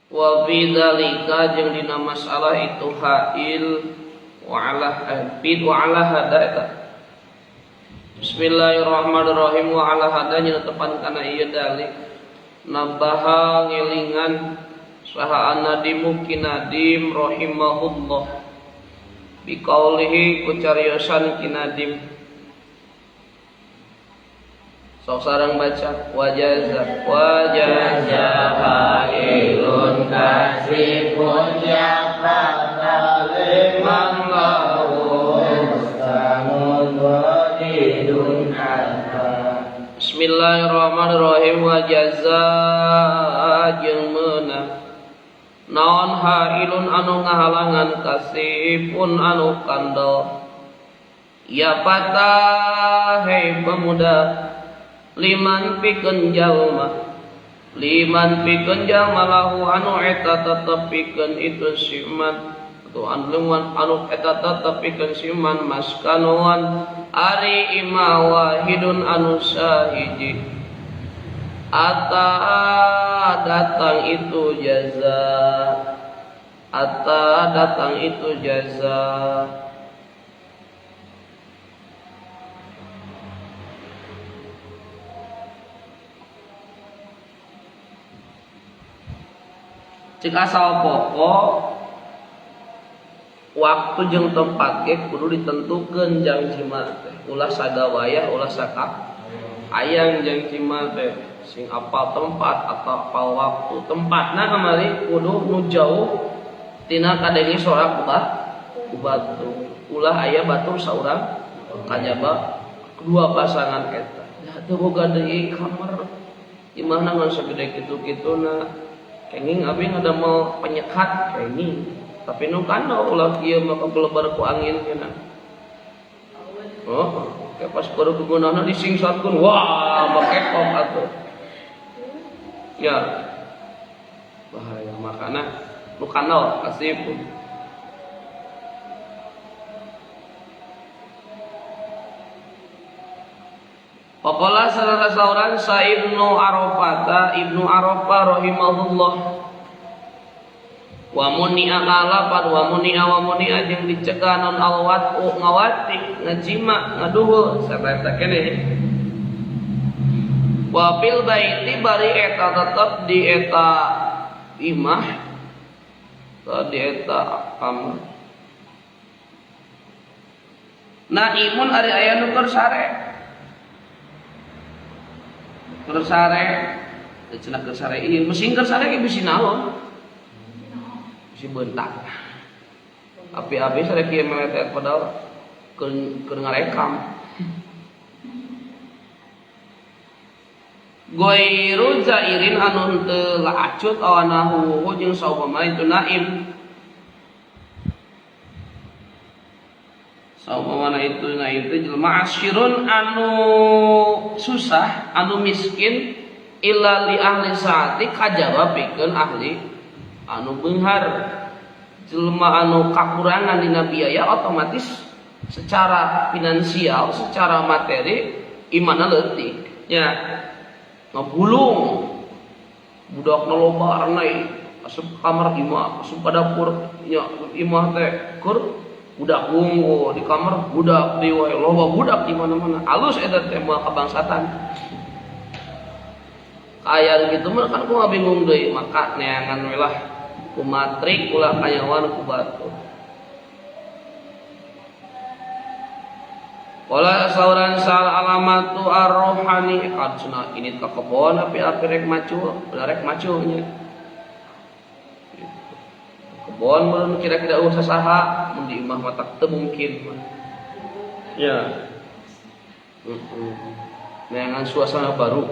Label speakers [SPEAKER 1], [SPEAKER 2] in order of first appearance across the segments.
[SPEAKER 1] Wa fi dzalika jeung dina masalah itu ha'il wa ala hada eta. Bismillahirrahmanirrahim. Wa ala hada nya tepan kana ieu dalik nabaha ngelingan saha an-nadimu kinadim rahimahullah biqaulihi ku cariosan kinadim. Sok sareng baca wajaza fa'ilun kasifun yaqtaliman lahu mustanun wadidun hatta. Bismillahirrahmanirrahim. Wajaza jeung meunang naon hailun anu ngahalangan kasifun anu kandel ya patah hei pemuda liman pikeun jalma lahu anu eta tetep pikeun itu siman atau anu eta tetep pikeun siman maskanuan ari imah wahidun anu sahiji ata datang itu jaza cek asal pokok waktu jeung tempat ge kudu ditentukeun jang cima teh ulah sagawayah ulah sakak ayang jang cima teh sing apal tempat atau apal waktu tempatna kamari kudu nu jauh tina kadenge sorak batu ulah aya batur saurang kajaba kedua pasangan eta da teu boga deui kamar imahna ngan sagede kitu-kituna kenging abi ngadamel penyekat kenging tapi nu kana ulah ieu mah kagelebar ku angin cenah oh kayak pas baru kegunaanna disingsatkeun wah make kok atuh ya bahaya makana nu kana kasih Faqala sallallahu sauran sa Ibnu Arafah rahimahullah wa muni'a qalafat wa muni'a jeung dicegah non alwat ngawati ngajima ngaduhul sabaeta keneh wa fil baiti bari eta tetep di eta imah di eta kamar naimun ari aya nu keur sare cenah keur sare ieu mesin keur sare ge bisi naon bisi beuntak api-api sare kieu meletet padahal keur ngarekam Goiru zairin anu teu lacut awanahu jeung saupama itu naim saupama itu naim teh jelema asyirun anu susah anu miskin illa li ahli saati kajaba pikeun ahli anu beunghar jelema anu kakurangan dina biaya otomatis secara finansial secara materi imanna leutik nya ngabulung budak loba arnai asup kamar imah asup ka dapur nya imah teh keur budak wunggu di kamar budak di wae loba budak di mana-mana alus eta teh mah kabangsatan aya gitu mah kan kumaha bingung deui maka neangan we lah ku matrik ulah kayawan ku batu. Wala sauran sal alamatu ar-rohani kadsuna ini ka kebon api rek macu nya kebon mun kira-kira usaha saha mun di imah mah teu mungkin ya neangan suasana baru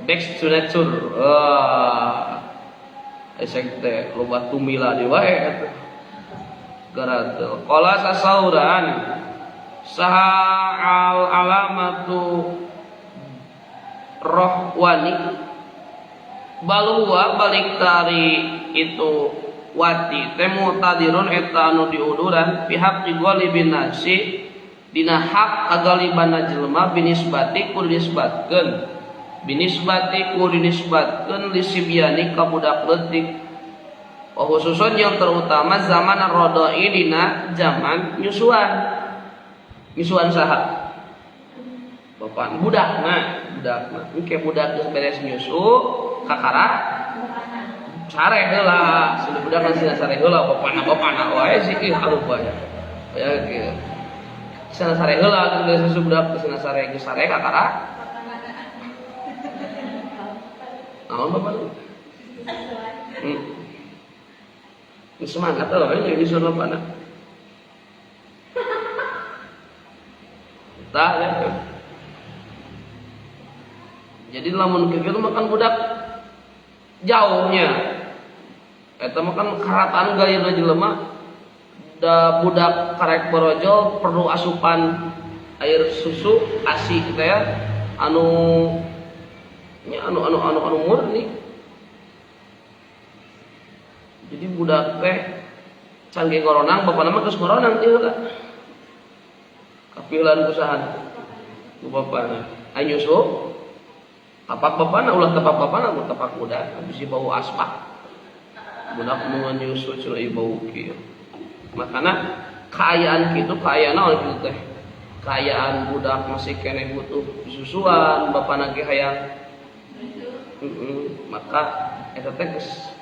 [SPEAKER 1] back to nature esek teh loba tumila di wae eta garatel qala sasauran saha al alamatu rohwani balua balik tari itu wati temu tadirun eta anu diuduran pihak digolibin nasi dina hak kagaliban jelema binisbati kudu disbatkeun binisbati ku dinisbatkeun lisibyani ka budak leutik wa khususun yang terutama zaman ar-radai dina zaman nyusuan saha bapak budakna engke budak geus beres nyusu kakara sare heula sudah budak kan sare heula bapana wae sih halup wae ya kieu sana sare heula geus susu budak sana sare geus sare kakara naon bapak lu semangat lah ini disuruh bapana tah ya. Jadi lamun kekil makan budak jauhnya eta makan karataan gayana jelema da budak karek borojol perlu asupan air susu ASI teh ya anu murni. Jadi budak teh canggih ngoronang bapana mah geus ngoronang teh heula kapieulan kusahan ku bapana aya nyusu tapak bapana ulah tapak bapana mun tapak budak bisi bau aspak budak mun nyusu ceuleuh bau kieu makana kaayaan kitu kaayana anu kitu teh kaayaan budak masih keneh butuh susuan bapana ge hayang maka eta teh geus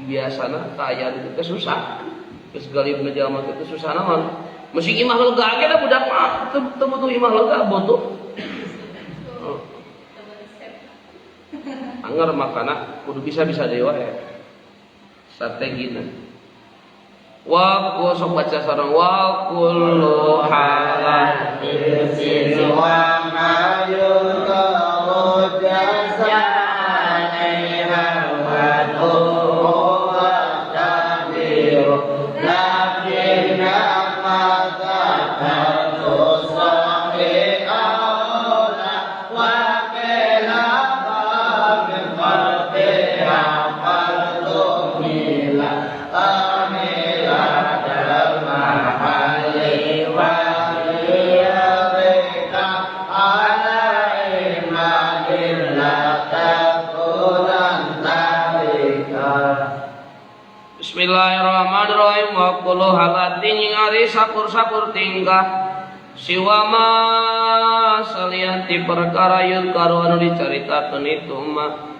[SPEAKER 1] biasana kaayaan kitu teh susah geus galibna jalma kitu susah naon mesti imah lega ge da budak mah teu butuh imah lega butuh anger makana kudu bisa deui wae strategina wa ku sok baca sareng wa kullu halal
[SPEAKER 2] irsin wa ma yutaru jazaa alaiha wa tuwa tabir lakinna
[SPEAKER 1] Bismillahirrahmanirrahim wa kullu halatin nyingari sakur-sakur tingkah siwama salianti perkara yun karo anu dicaritakeun itu mah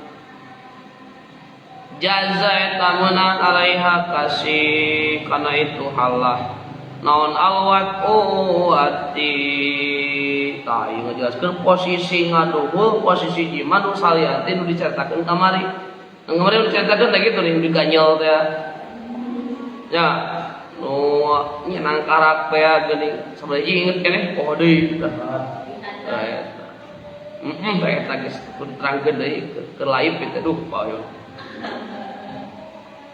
[SPEAKER 1] jaza eta meunang alaiha kasih kana itu halah naon alwat ati tah ieu ngajelaskeun posisi ngaduhul posisi jiman nu salianti nu dicaritakeun kamari nu dicaritakeun teh kitu nu diganyel teh ya nu nyenang karak teh geuning sabaraha inget keneh poho deui tah eta geus terangkeun deui keur laib teh duh payo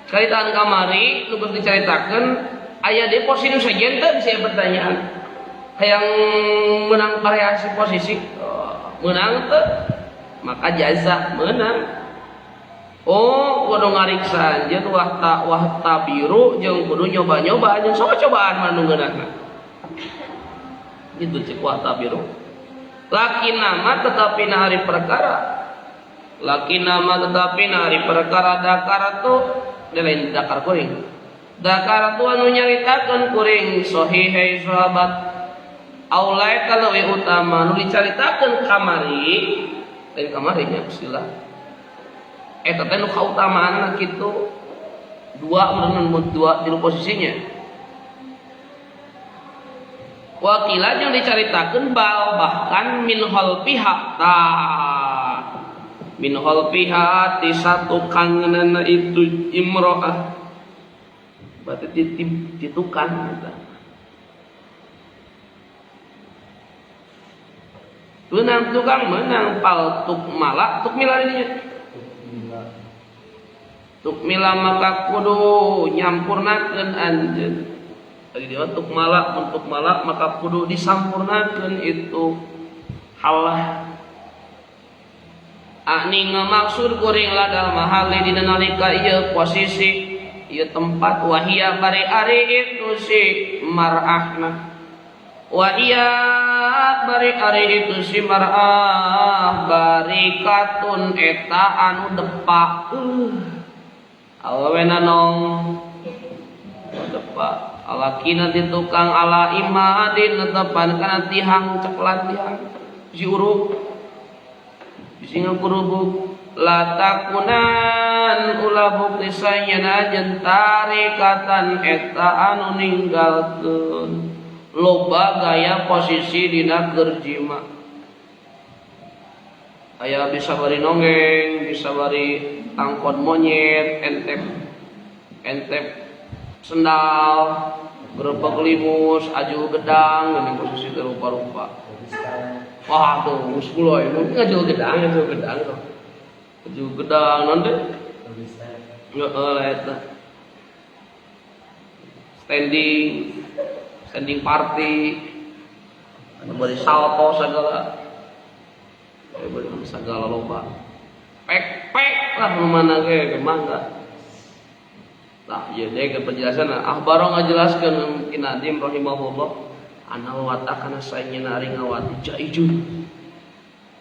[SPEAKER 1] kaitan kamari nu geus dicaritakeun aya di posisi nu sajen teh bisa pertanyaan hayang menang variasi posisi menang teh maka jaza menang. Oh, kudu ngariksa anjeun wah tabiru jeung kudu nyoba-nyoba jeung sok cobaan mah nu ngeunahna. Gitu cek wah tabiru. Lakinna mah tetapi na hari perkara. Lakinna mah tetapi na hari perkara dakar tu lain dakar kuring. Dakar tu anu nyaritakeun kuring sahihai sahabat. Aulai kalau utama nu dicaritakeun kamari lain kamari nya bismillah. Eta teh nu kautamaanna kitu dua di posisinya. Wakilah yang dicaritakeun bahkan min hal pihak min hal pihak di satu kangenana itu imro'ah berarti ditukan gitu. Menang tukang menang pal tuk malak tuk mila dinya tuk mila maka kudu nyampurnakeun anjeun lagi dia tuk malak maka kudu disampurnakeun itu halah ani ngamaksud kuring ladal mahali dina nalika ieu posisi ieu tempat wahia bari ari itu si mar'ahna Wa iya bari ari itu si mar'ah barikatun eta anu depak awena nong depak alakina di tukang ala imadin netepan kana tihang ceklat tihang si uruk bisingan kurubuk latakunan ulah bukti sayana jentarikatan eta anu ninggalkeun loba gaya posisi dina kerjima aya bisa bari nonggeng bisa bari tangkot monyet entep sendal gerobak limus aju gedang dengan posisi rupa-rupa wah tuh muskuloy mungkin aju gedang nanti eta standing party anu bari salto segala loba pek lah mana ge mangga tah ieu deui ke penjelasan ahbaro ngajelaskeun Ki Nadim rahimahullah ana watakana saenyana ari ngawati jaijun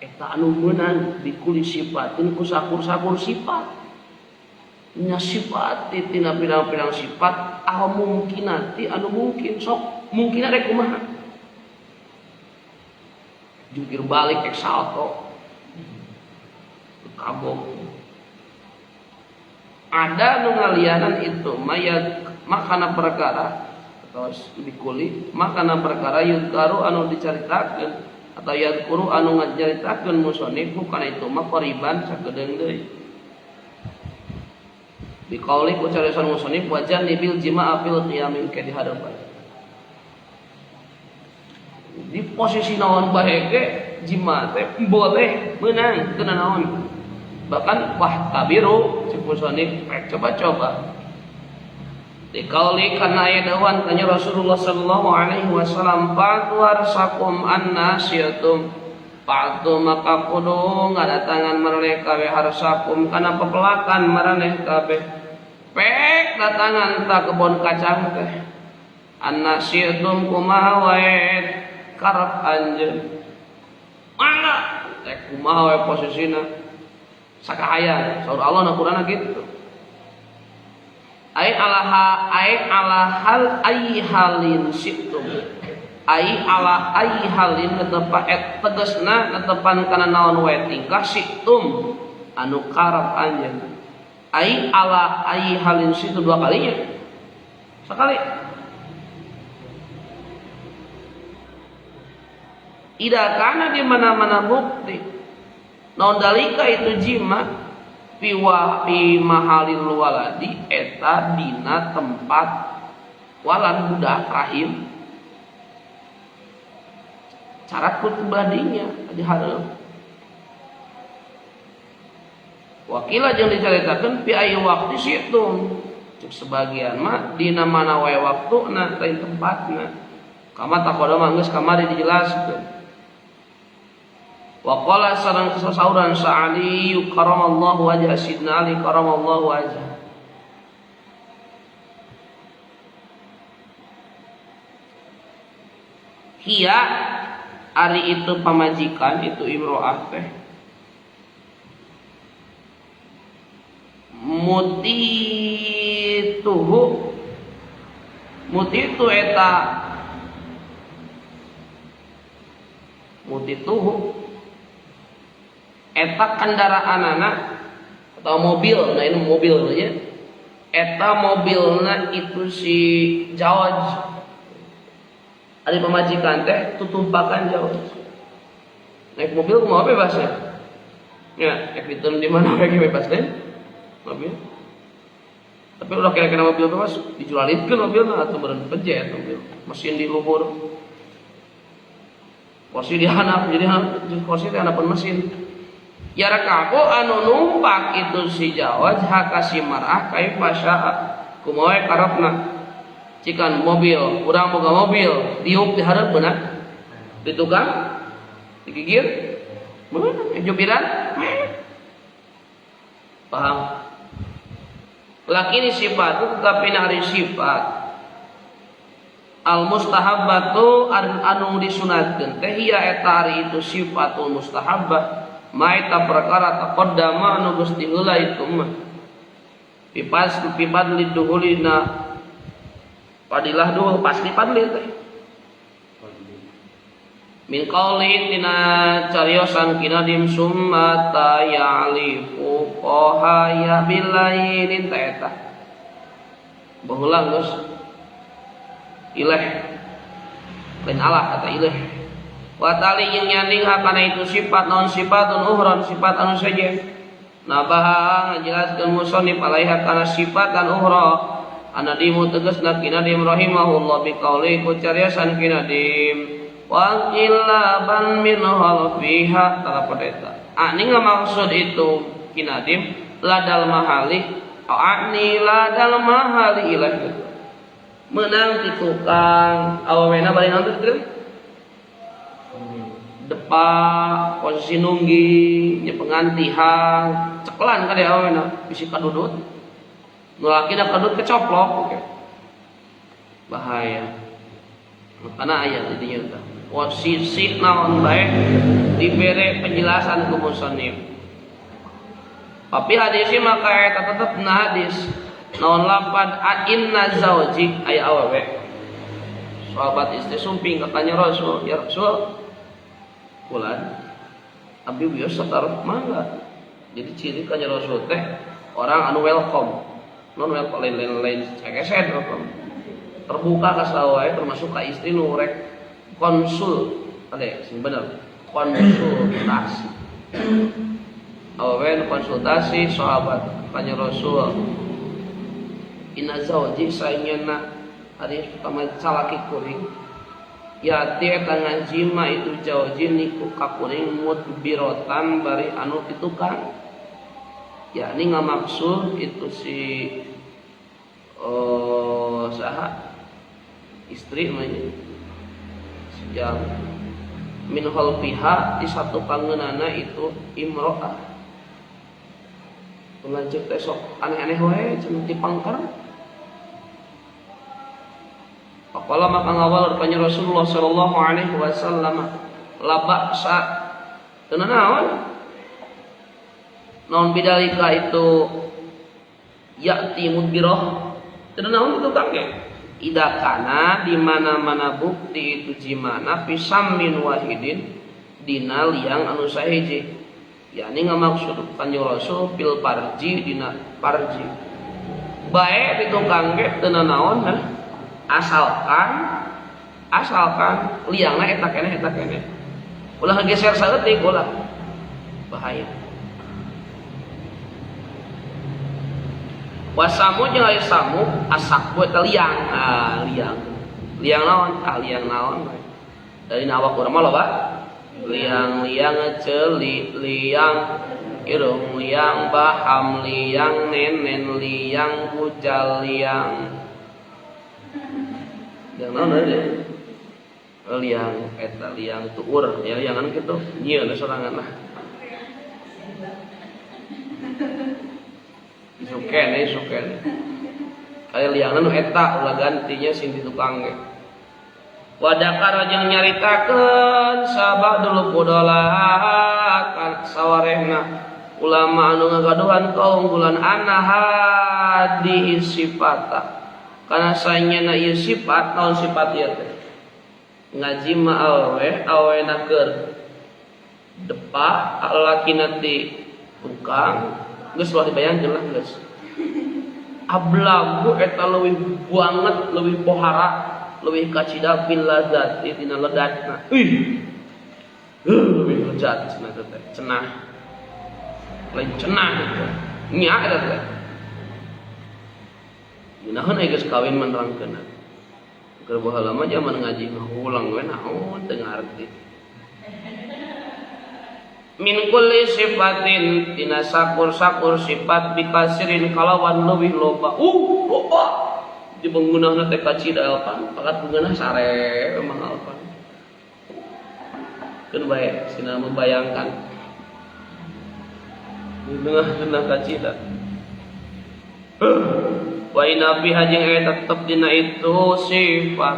[SPEAKER 1] eta anu meunang dikuli sipatin ku sakur-sakur sifat nya sifat tina pirang-pirang sifat mungkinati anu mungkin sok mungkin ada kumaha jungkir balik ek salto kabok ada nu ngalianan itu mayat makana perkara atau dikuli makana perkara yudkaru anu dicaritakeun atau yadkuru anu ngajaritakeun musannif kana itu mah qariban sakedeung deui biqauli ku carisan musannif wajan nibil jima'a fil qiyamin ke di hadapan di posisi naon bae ge jima teh boleh meunang teu naon bahkan wah tabiru si musannif coba-coba biqauli kana aya dawan tanya Rasulullah sallallahu alaihi wasallam fatuarsakum annasyatum patu maka kudu ngadatangan maraneh kabeh harsakum kana pepelakan maraneh kabeh pek datangan ta kebon kacang teh annasyatum kumaha wae karep anjeun mangga teh kumaha wae posisina sakahaya saur Allah na Qur'an gitu ai ala hal ai halin situm ai ala ai halin netepa tegasna netepan kana naon wae tingkah situm anu karep anjeun ai ala ai halin situ dua kalinya sekali ida kana di mana-mana bukti naon dalika itu jima fi mahalil waladi eta dina tempat walad budak rahim syarat kutubadinya dihareup wakila jeung dicaritakeun fi aya waktu situ cek sebagian mah dina mana wae waktuna lain tempatna kama taqaddama geus kamari dijelaskeun wa qala sareng sauran Sa'ali karamallahu wajha sidna Ali karamallahu wajha hiya ari itu pamajikan itu imro'ah teh mutituhu eta kendaraanana atau mobil nah ini mobil ya eta mobilna itu si jawaj ari pamajikan teh tutumpakan jawaj naik mobil kumaha bebasnya ya epiton di mana we bebas teh mobil tapi udah kira-kira mobil bebas dijualikeun mobilna atau meureun pejet mobil mesin di luhur kursi dihanap jadi kursi teh hanapan mesin ya rakabu anu numpak itu si jawaj hakasi marah kaifa syaa kumaha karepna cikan mobil urang boga mobil diuk di hareup beuna di tukang digigir beuna jubiran paham lakini sifat tetapi nari sifat Al mustahabbatu anu disunatkeun teh hiya eta ari itu sifatul mustahabbah ma eta perkara taqaddama anu geus diheula itu mah pipad liduhulina padilah duhul pasti padli teh min qauli tina cariosan kinadim summa ta ya'lifu qahaya bilailin ta eta baheula geus ileh lain Allah kata ileh wa tali yang nyanding hakana itu sifat non sifatun uhron sifat anu saja nabaha ngajelaskeun musannif alaiha kana sifat dan uhra anadimu tegasna kinadim rahimahullah biqauli ku cariasan kinadim wa illa ban min halfiha tara padeta ani ngamaksud itu kinadim ladal mahali ani ladal mahali ileh menang di tukang awamena bari nonton teh depa posisi nunggi nya pengantihan ceklan ka dia awamena bisi kadudut nu lakina kadudut kecoplok okay. Bahaya makana aya di dieu tah posisi naon bae dibere penjelasan ku musannif tapi hadis maka eta tetepna hadis naon lapan inna zauji aya awewe sahabat istri sumping ka kanjeng Rasul ya Rasul kulan abdi biasa taruh mangga jadi ciri kanjeng Rasul teh orang anu welcome non welcome lain cekeset welcome terbuka ka sawae termasuk ka istri nu rek konsul ade sing bener konsultasi awewe konsultasi sahabat kanjeng Rasul inna zawji sayyana hadis pertama salaki kuring ya ti eta ngajima itu zawji niku kakuring mudbirotan bari anu ditukang yakni ngamaksud itu si saha istri namanya sejam min halfiha di satu kangeunana itu imro'ah lanjut besok aneh-aneh wae cenah dipangker. Faqala maka ngawal rupanya Rasulullah sallallahu alaihi wasallam la ba'sa teu naon naon bidalika itu ya'ti mudbirah teu naon itu kangge ida kana di mana-mana bukti itu jimana pisam min wahidin dina liang anu sahiji yakni ngamaksud kanjeng Rasul fil parji dina parji bae ditukang ge teu naon asalkan liangna eta keneh ulah geser saeutik ulah bahaya wasamu jeung aya samu asak buat liang liang naon dari awak urang mah loba liang celi liang irung liang baham liang nenen liang bujal liang yang naon deh liang eta liang tuur ya liangan kitu nyieu na sorangan lah suken aya liangan nu eta ulah gantinya sing ditukang ge wadakar jeung nyaritakeun sabah dulu kudolah kan sawarehna ulama anu ngagaduhan kaunggulan anaha di sifata kana saenyana ieu sifat naon sifat ieu teh ngaji ma awena keur depa lakina ti tukang geus ulah dibayangkeun lah geus ablagu eta leuwih banget leuwih pohara leuwih kacida fil ladzat dina ledatna leuwih lezat cenah teh cenah lain cenah gitu nya eta teh dinahan aya geus kawin menerangkeun keur baheula mah zaman ngaji mah ulang we naon teu ngarti min kulli sifatin tina sakur-sakur sifat bikasirin kalawan leuwih loba loba di penggunana teh kacida alpan pakat penggunana sare emang alpan keun bae sina membayangkan di tengah kacida wa inna fi hajing tetep dina itu sifat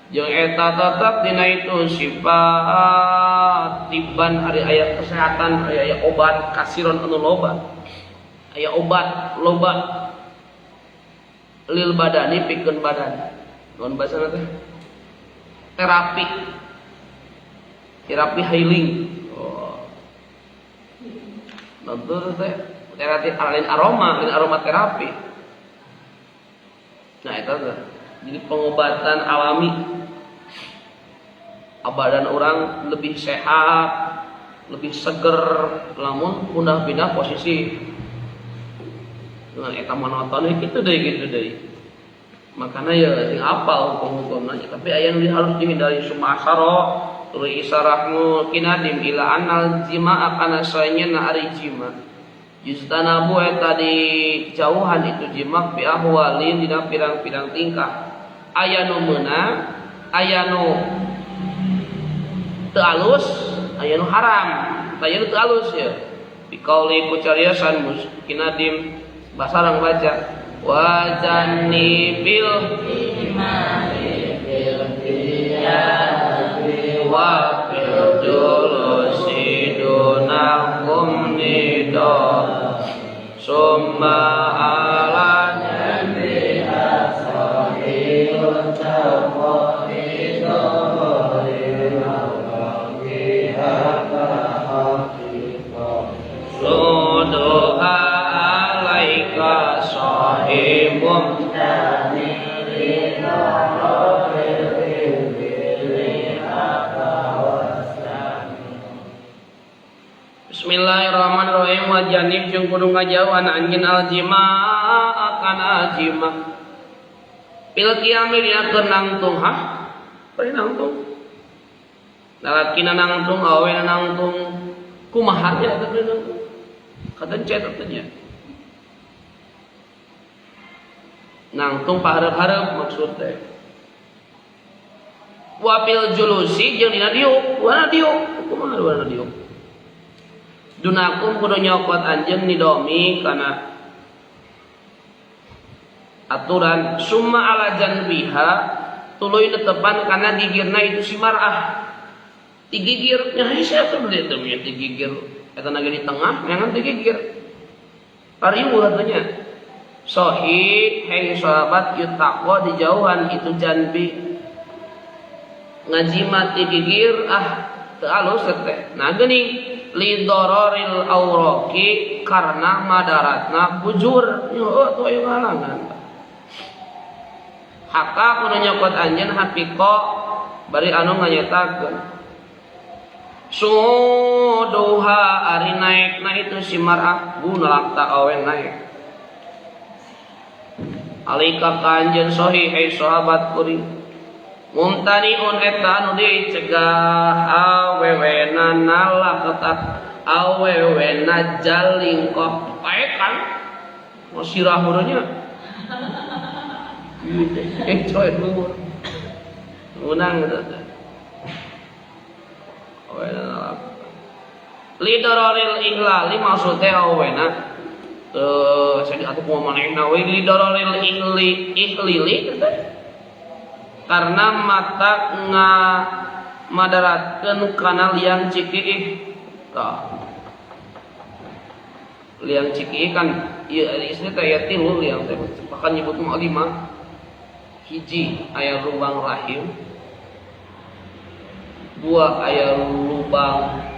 [SPEAKER 1] jeung eta tetep dina itu sifat tiban ari aya kesehatan, aya obat kasiron anu loba, aya obat loba lil badani pikeun badan. Naon basana teh? Terapi healing. Oh. Nonton teh terapi aroma terapi. Nah itu teh. Jadi pengobatan alami. Badan orang lebih sehat, lebih seger, lamun pindah posisi. Dengan eta monoton gitu deh. Makanya ya sing apal hukum-hukumna, tapi aya nu harus dihindari sumasaro, tuluy isarahmu kinadim ila annal jima kana sayyana ari jima. Justanabu eta di jauhan itu jima bi ahwalin dina pirang-pirang tingkah. Aya nu meunang, aya nu teu alus, aya nu haram, aya nu teu alus ya. Biqauli kucariasan kinadim basarang baca wa jannibil imani bil qiyadi wa bil julusi dunakum nido summa ala janniha sahilun tawaido suduha alaika sahibum Bismillahirrahmanirrahim. Wa janib jeung kudu ngajauhan anjeun aljima akan aljima pil qiyamil ya nangtung bari nangtung lalakina nangtung awe nangtung kumaha nya eta nangtung kadencet atunya nangtung pahareup-hareup maksud teh wapil julusi jeung dina diuk wana diuk kumaha wana diuk dunakum kudu nyokot anjeun nidomi kana aturan summa ala janbiha tuluy netepan kana gigirna itu si mar'ah digigir nya hese atuh beli teh nya digigir eta nage di tengah nyangan digigir pariweuh atunya sahih hei sahabat yutaqwa dijauhan itu janbi ngajimat digigir teu alus teh nah geuning lidororil auraki karena madaratna bujur tuh ayo ngalangan haka kudu nyokot anjeun haqiqa bari anu nganyatakeun suduha ari naikna itu si mar'ah gunalakta awen naik alika kanjeun sahih ai sahabat kuring mumtaniun eta anu dicegah awewena nalaketat awewena jalingkoh paekan mau sirah urangnya coy luhur unang gitu awewena nalaketat lidororil ihlali maksudnya awewena saya atuh kumaha manehna we lidororil ihlili gitu karena mata madaratkeun kana liang cikiih liang cikiih kan ieu istilah teh aya 3 liang teh bahkan nyebut mah 5 hiji aya lubang rahim 2 aya lubang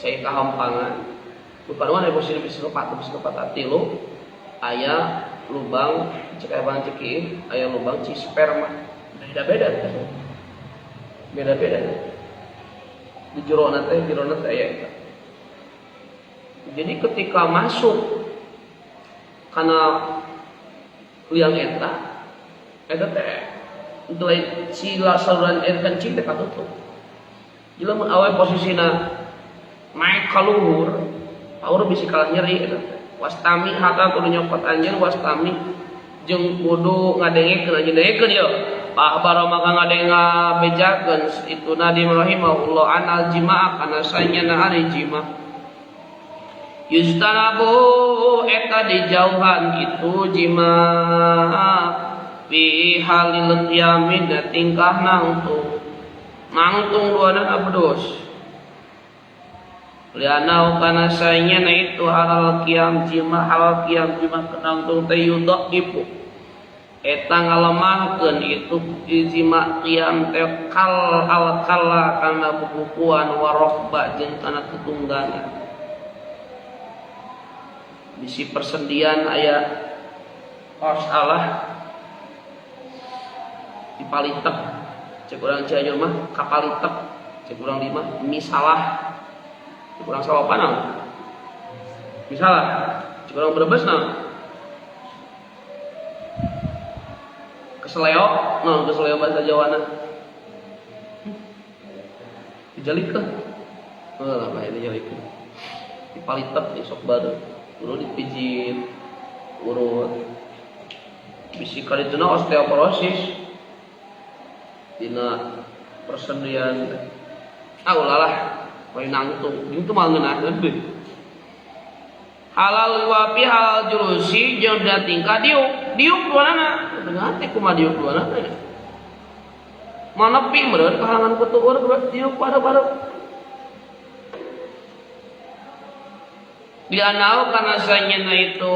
[SPEAKER 1] cai kahampangan rupa-rupa aya posisi psikopat 3 aya lubang cek abang ceki aya lubang ci sperma beda-beda di jerona teh aya eta jadi ketika masuk karena liang eta teh untuk sila saluran air kencing teh katutup jadi mun awe posisina naik ka luhur aur bisi kalah nyeri eta teh wastami haka kudu nyokot anjeun wastami jeung kudu ngadengekeun anjeun dengekeun yeuh pahbaro maka ngadengabejakeun itu Nadim rahimahullah anal jimaa kana sanyana ari jima yustanabu eta dijauhan itu jima fi halil qiyami da tingkah nangtung duana abdos lianau kana saynya na itu halal qiyam jima kenangtung teh yudhifu eta ngalemahkeun itu jima qiyam teh kalla kana bukukuan warahba jeung kana ketunggangan bisi persendian aya masalah dipalitek cek urang Cianjur mah kapalitek cek urang di mah misalah cek urang Salopan misalah cek urang Brebes keseleo keseleo bahasa Jawana dijalikeun lah bae dijalikeun dipalitek sok baru urut dipijit urut bisi kadituna osteoporosis dina persendian ulah poe nangtung itu mah ngeunaheun deui halal wapi halal julusi jeung da tingkah diuk duanana dengan teh kumaha diuk duanana manepi meureun kahalangan kutuur diuk pada dianau kana sanyana itu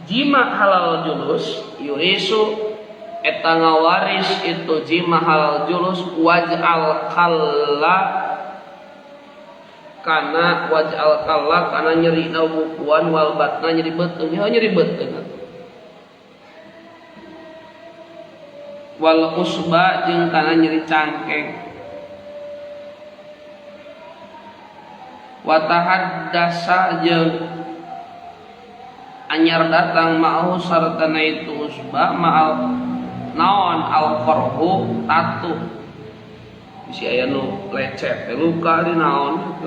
[SPEAKER 1] jima halal julus yurisu eta ngawaris itu jima halal julus waj'al kalla kana nyeri bukuan wal batna nyeri beuteung wal usba jeung kana nyeri cangkeng wa tahaddasa jeung anyar datang ma'ahu sartana itu usba ma'al naon al-qarhu tatu bisi aya nu lecet luka di naon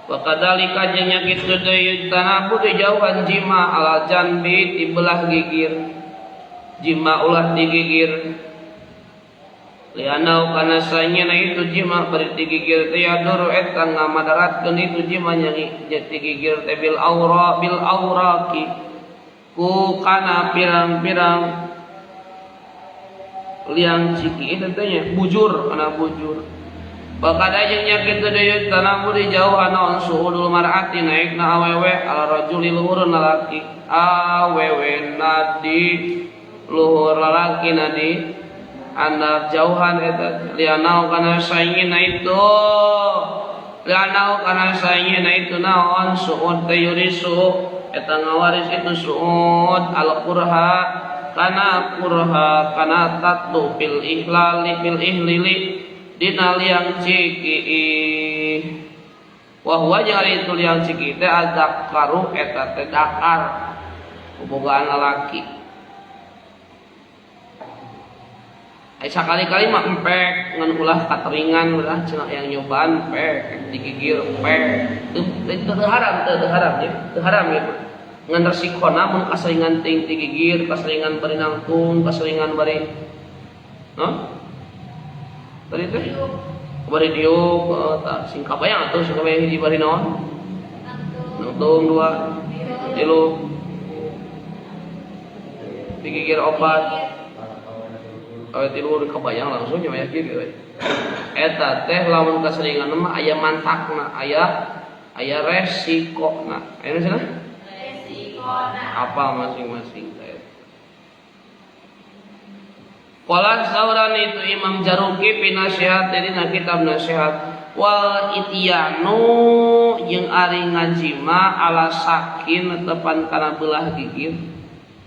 [SPEAKER 1] wa kadzalika jeung nya kitu deui tanabu dijauhan jima ala janbi di belah gigir jima ulah digigir lianau kana sanyana itu jima bari digigir teh yadur eta ngamadaratkeun itu jima nya digigir teh bil auraki ku kana pirang-pirang liang ciki itu teh bujur kana bujur bakada jeung nya kitu deui tanamu dijauhan naon suhudul mar'ati naikna awewe ala rajuli luhurun lalaki awewe nadi luhur lalaki nadi anda jauhan eta lianau kana saingina itu naon suud tayurisu eta ngawaris itu suud al-qurha kana tatu fil ihlili dina liang ciki wa huwa jari itu liang ciki teh adzakaru eta teh dakar bogaan lalaki sakali-kali mah empek ngan ulah kateringan ulah cenah yang nyobaan empek digigir empek teu haram ya ngan resikona mun kaseringan ting digigir kaseringan bari nangtung kaseringan bari tadi teh bari diuk sing kabayang atuh sing kabayang hiji bari naon nangtung 2 3 digigir obat awet tilu kebayang langsung nya yakin gitu. Eta teh lamun kaseringan mah aya mantakna, aya resikona. Aya cenah? Resikona. Apa masing-masing teh. Qala sauran itu Imam Jaruki fi nasihat dina kitab nasihat wal ityanu jeung ari ngajima ala sakin tepan kana belah gigir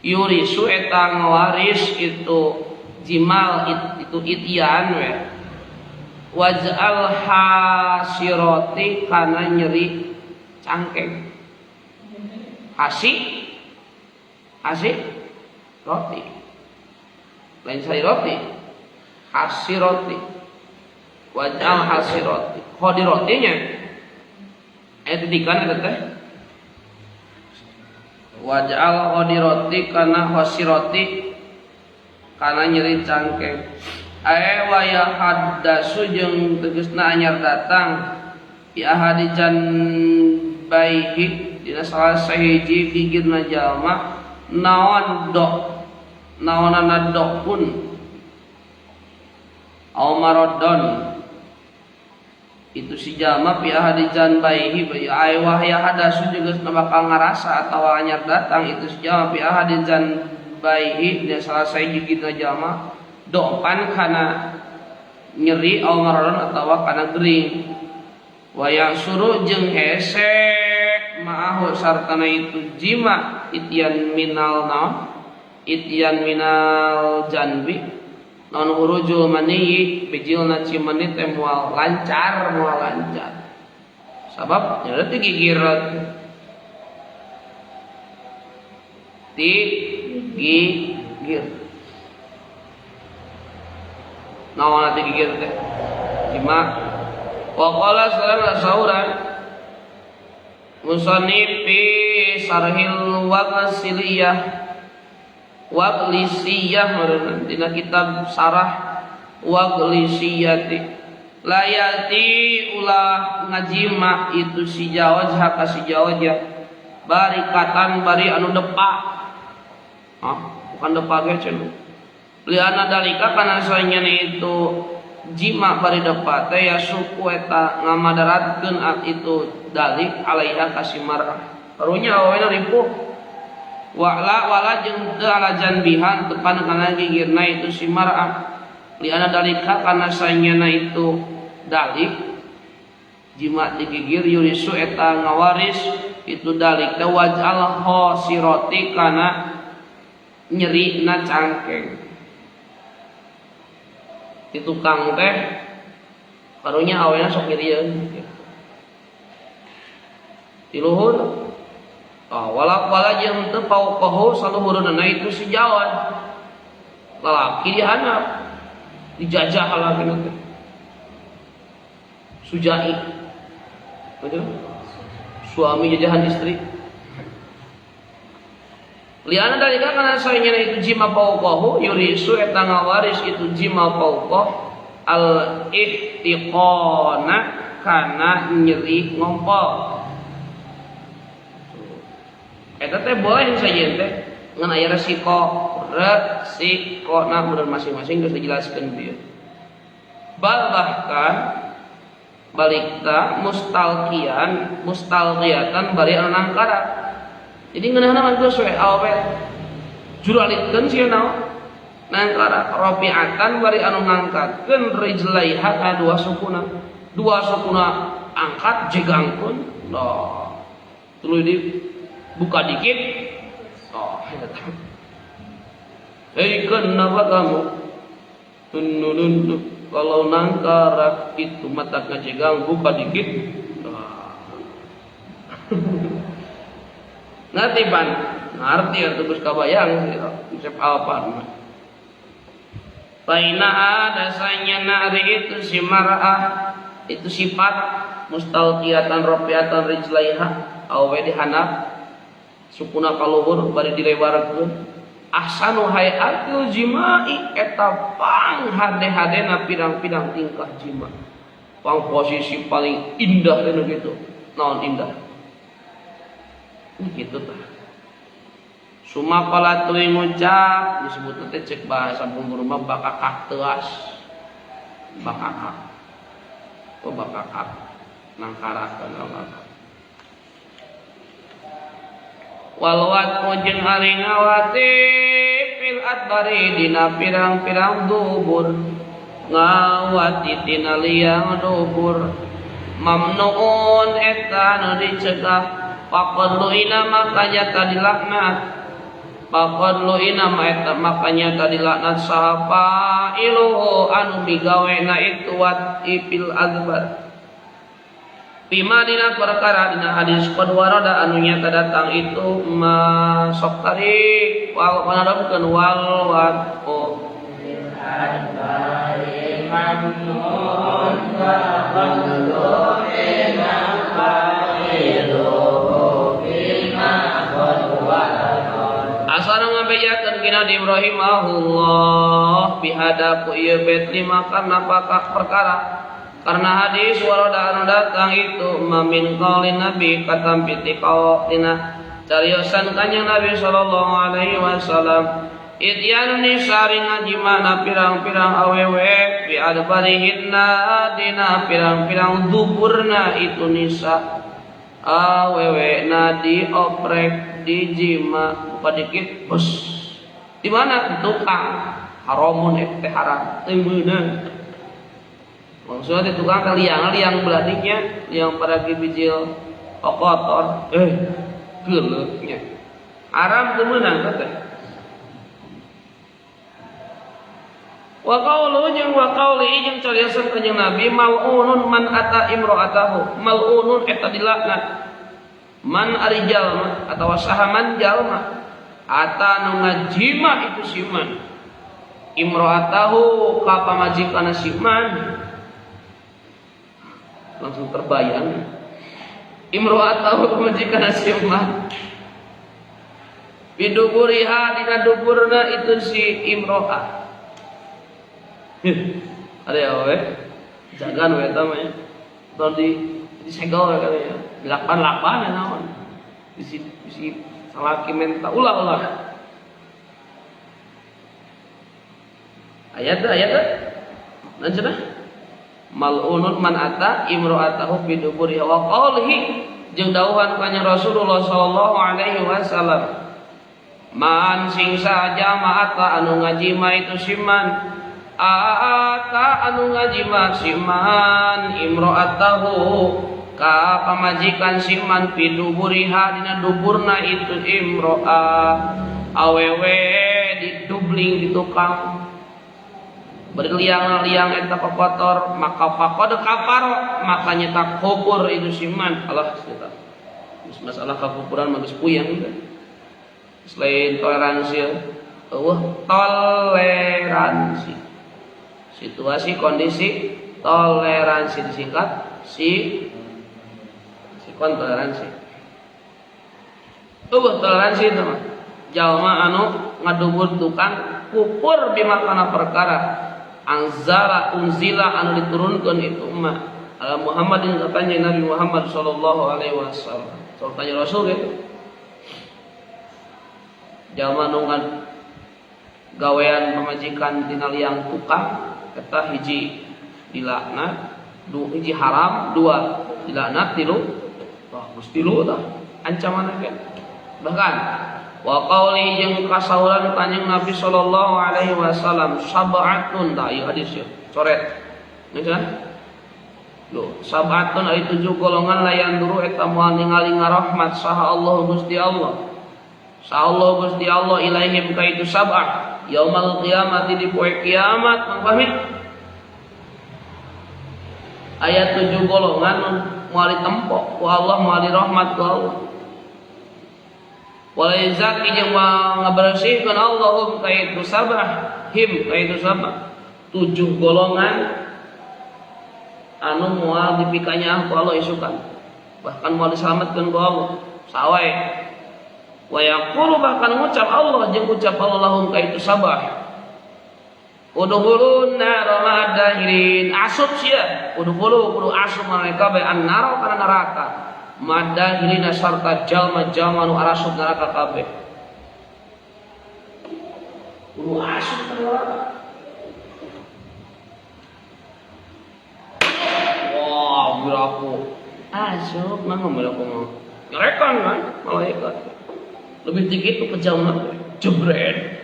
[SPEAKER 1] yurisu eta ngawaris itu jimal itu ityan we waj'al hasirati kana nyeri cangkeng hasi roti lain sari roti hasirati waj'al hasirati khodirotinya dikan eta teh waj'al khodirati kana hasirati kana nyeri cangkeng wa ya haddasu jeung tegasna anyar datang bi ahadijan baihi dina salah sahiji gigirna jalma naon naonana dokun au maradon itu si jalma fi ahadi janbaihi ay wahya hadasu juga bakal ngarasa atawa anyar datang itu si jalma fi ahadi janbaihi dia selesai jigitna jalma dopan kana nyeri au maradon atawa kana gering wa yasuru jeung hese ma'ahu sartana itu jima ityan minal naon ityan minal janbi non hurujul mani bijilna cimani teh moal lancar sabab nya teh gigir naon teh gigir teh jima wa qala sallallahu sauran musannif fi sarhil waqsiliyah Waqlisiyah merenang dina kitab sarah Waqlisiyati layati ulah ngajima itu si jawaz haka si jawaznya barikatan bari anu depa bukan depa ge cenah liana dalika kana soalnya itu jima bari depa teh ya suku eta ngamadaratkeun itu dalik alaiha kasimar karunya awena ripuh wala jeung teu ala janbihan tepan kana gigirna itu si mar'ah liana dalika kana saenyana itu dalik jima digigir yurisu eta ngawaris itu dalik teh waj'al khosirati kana nyerina cangkeng di tukang teh karunya awena sok nyerieun di luhur wala jeung teu pauqahu saluhurna itu si jawad lalaki dihanap dijajah lalaki teh sujai betul suami jajahan istri liana dalika kana saenyana itu jima pauqahu yurisu eta ngawaris itu jima pauqah al ihtiqana kana nyeri ngompol eta teh boleh saja teh ngan aya resiko na urang masing-masing geus dijelaskeun dieu bal bahkan balikta mustalqiyatan bari anu nangkara jadi ngeunahna mah geus we awet juralitkeun sia naon nangkara rafi'atan bari anu ngangkatkeun rijlaiha ka dua sukuna angkat jegangkeun tuluy di buka dikit hei kenapa kamu kalau nangkara itu mata kajegang buka dikit ngerti pan ngerti atau terus kabayang konsep alpan paina ada sanya nari itu si mar'ah itu sifat mustalqiyatan rafi'atan rijlaiha awe dihanap sukuna kaluhur bari dilewarkeun ahsanu hayatul jima'i eta panghade-hadena pirang-pirang tingkah jima pang posisi paling indah dina kitu naon indah kitu tah sumaqala tuluy ngucap disebut teh cek bahasa bumbu mah bakakak teuas bakakak bakakak nangkarakeun Allah walwat jeung ari ngawati fil adbari dina pirang-pirang dubur ngawati tina liang dubur mamnuun eta nu dicegah faqadlu ina makanya tadi laknat faqadlu ina makanya tadi laknat sapa iluhu anu migawena itu wat fil adbar Bima dina perkara dina hadis qadwarada anu nyata datang itu masok tadi wal panadamkeun wal waqo asana ngabejakeun kina di Ibrahimahullah bihadaku ieu bet lima karena perkara karena hadis warada anu datang itu mamin qaulin nabi katam piti qaulina cariosan kanjeng Nabi sallallahu alaihi wasallam Ityan nisari ngajimana pirang-pirang awewe fi adbarihinna dina pirang-pirang duburna itu nisa awewe nadi oprek dijima buka dikit bos di mana tukang haramun teh haram teu meunang maksudnya di tukang liang beladiknya yang pada bijil kotor geuleuknya haram teu meunang teh. Wa qauluhu jeung wa qauli jeung cariasan kanjeng Nabi mal'unun man ata imra'atahu mal'unun eta dilaknat man ari jalma atawa sahaman jalma ata nu ngajima itu siman imra'atahu ka pamajikanna siman langsung terbayang imra'atahu pamajikanna siman biduburiha dina duburna itu si imra'ah ada ya we jagan we eta mah tong di segel kali ya dilakban ya naon bisi salaki menta ulah ayat nan cenah mal'unun man ata imra'atahu biduburi wa qawlihi jeung dawuhan kanjeng Rasulullah sallallahu alaihi wasallam man sing saja ma'ata anu ngajima itu siman ata anu ngajima siman imra'atahu ka pamajikan siman piduburiha dina duburna itu imra'ah awewe didubling di tukang berliang-liang eta kotor maka faqad kafar makanya tak kufur itu siman Allah kita masalah kakufuran magis puyang selain toleransi toleransi situasi kondisi toleransi disingkat sikon toleransi toleransi itu mah jalma anu ngadubur tukang kufur bimakana perkara unzila anu diturunkeun itu mah ala Muhammadin katanya Nabi Muhammad sallallahu alaihi wasallam tanya Rasul gitu jalma anu gawean pamajikan tina liang tukang kata hiji dilaknat hiji haram dua dilaknat tilu mesti tilu tah ancaman ke bahkan wa qauli jeung kasauran kanjeng Nabi sallallahu alaihi wasallam sab'atun ta ieu hadis ya coret kan lho sab'atun ari 7 golongan layan duru eta moal ningali ngarahmat saha Allah Gusti Allah saha Allah Gusti Allah ilaihim ka itu sab'ah yaumal qiyamati di poe kiamat mangpahmi ayat 7 golongan moal ditempo ku Allah moal dirahmat ku Allah wala yazaki jeung ngabersihkeun Allahum ka itu sab'ah him ka itu sab'ah 7 golongan anu moal dipikanya ku Allah isukan bahkan moal diselamatkeun ku Allah sawae wa yaqulu bahkan ngucap Allah jeung ucap Allah lahum ka itu sabah udhulun nar ma'adahirin asup sia udhulu kudu asup mereka bae an-nar kana neraka ma'adahirin sarta jalma-jalma nu arasup neraka kabeh kudu asup ka neraka wah biraku asup mah biraku mah ngerekan kan malaikat lebih tinggi itu kejauhan jebret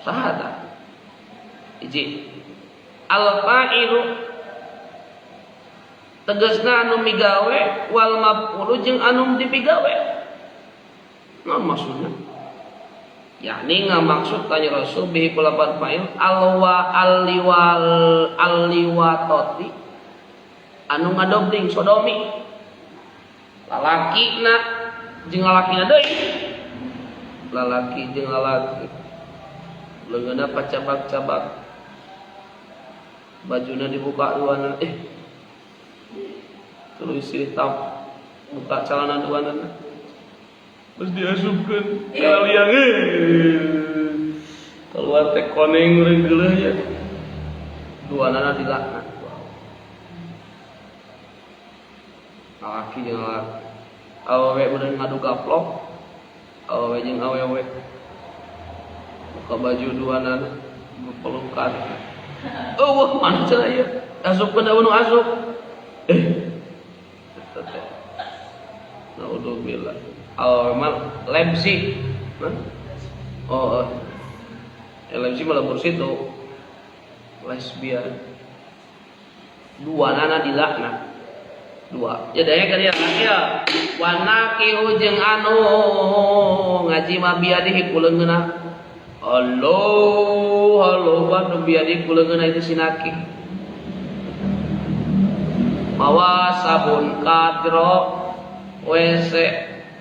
[SPEAKER 1] sahada iji al-fa'ilu tegasna anu migawe wal maf'ulu jeung anu dipigawe naon maksudna yakni ngamaksud tanya Rasul bihi kulapan fa'il alliwatoti anu ngadobling sodomi lalakina jeung lalakina deui lalaki jeung lalaki leungeunna pacabak-cabak bajuna dibuka duana terus hitam buka celana duana terus diasupkeun ka liang keluar teh koneng regeuleuh ya duanana dilaknat lalaki jeung lalaki awewe udah ngadu gaplok awewe jeung awewe buka baju duanan pelukan. Oh wah mana cara ya asup kena bunuh asup naudzubillah mal lemsi oh lemsi malah bersitu lesbian dua nana dilaknat dua jadanya kalian ya wana kihu jeung anu ngaji mah biadihi kuleungeuna halo wa biadihi kuleungeuna itu sinaki mawa sabun kadro WC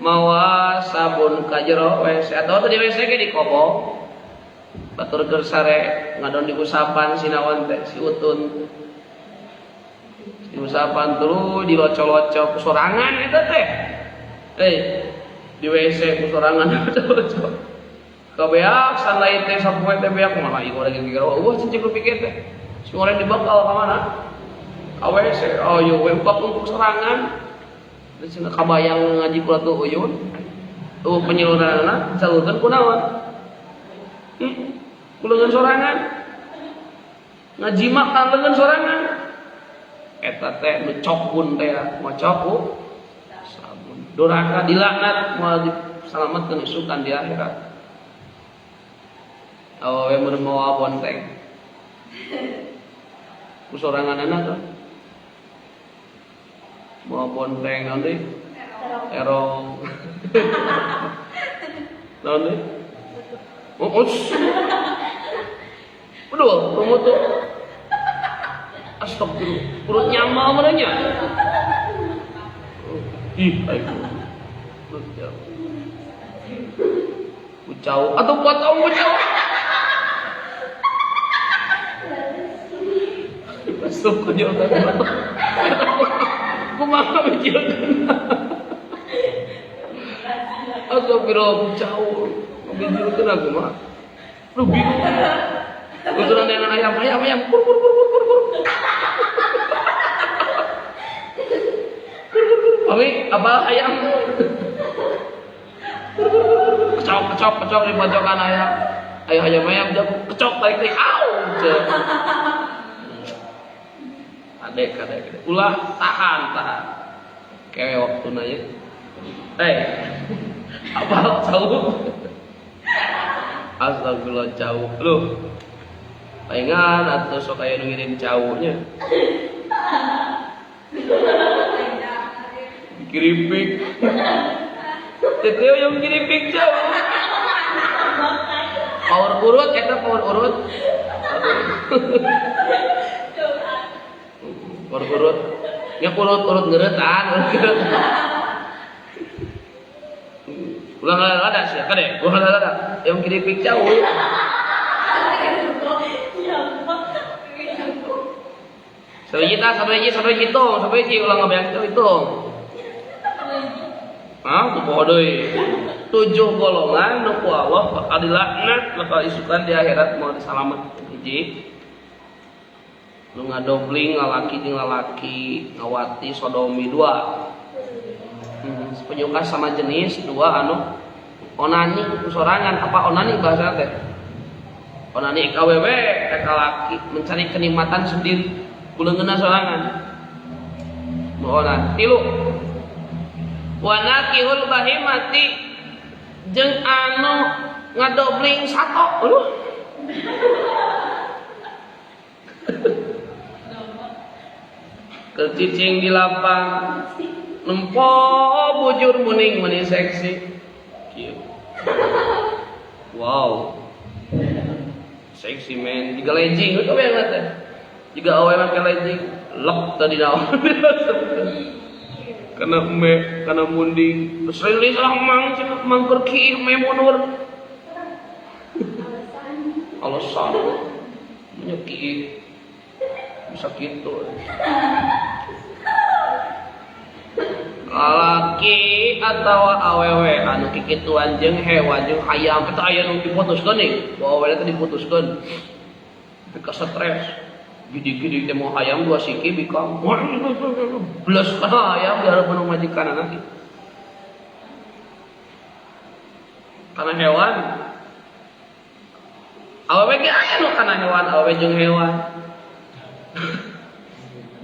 [SPEAKER 1] mawa sabun kajero WC atau tadi WC ke di kobo batur keur sare ngadon di usapan sinawan teh si utun di usapan terus dilocok-locok sorangan eta teh di WC sorangan locok kabeak sanlai teh sapoe teh beak kumaha ieu urang geus wah cicing pikir teh si urang dibakal ka mana ka WC oh yo we untuk sorangan terus kabayang ngaji kula tuh uyun tuh penyeluruhanna salukeun kunaon kuleungeun sorangan ngaji makan leungeun sorangan eta teh nu cokun teh ngocok ku sabun duraka dilaknat moal disalametkeun isukan di akhirat awewe mun mawa bonteng ku soranganna tuh mau bonteng nanti terong nanti aduh kamu tuh astagfirullah perut nyamal menanya ayo bucau atau buat tahu bucau masuk ke jalan kumaha bijilkeun astagfirullah bucau bijilkeun aku mah lu bingung uturan dengan ayam pur apa ayam kecok di pojokan ayam ayam jago kecok tarik au adek ulah tahan kewe waktu nanya apa jauh astagfirullah jauh lu palingan atau sok aya nu ngirim jauhnya kiripik teteo yang kiripik jauh power urut power urut ya urut ngeretan ulang ada sih kade ulang ada yang kiripik jauh sampai hitung ulang ngabayang hitung kumaha deui 7 golongan nu ku Allah bakal dilaknat bakal isukan di akhirat moal disalamet hiji nu ngadobling lalaki jeung lalaki ngawati sodomi 2 penyuka sama jenis 2 anu onani sorangan apa onani bahasa teh onani KWW teh laki mencari kenikmatan sendiri kuleungeunna sorangan mohonan 3 wa nakihul bahimati jeung anu ngadobling sato kecicing di lapang nempo bujur muning meni seksi wow seksi men juga legging itu yang teh juga awewe make legging lek tadi naon karena munding terus rilis lah mang pergi memunur alasan menyeki bisa gitu laki atau awewe anu kikituan jeung hewan jeung hayam eta aya nu diputuskeun nih awewe teh diputuskeun bika stres gidi-gidi teh mau hayam 2 siki bika belas kana hayam dihareupeun majikan nanti karena hewan Awewe ge aya nu kana hewan awewe jeung hewan.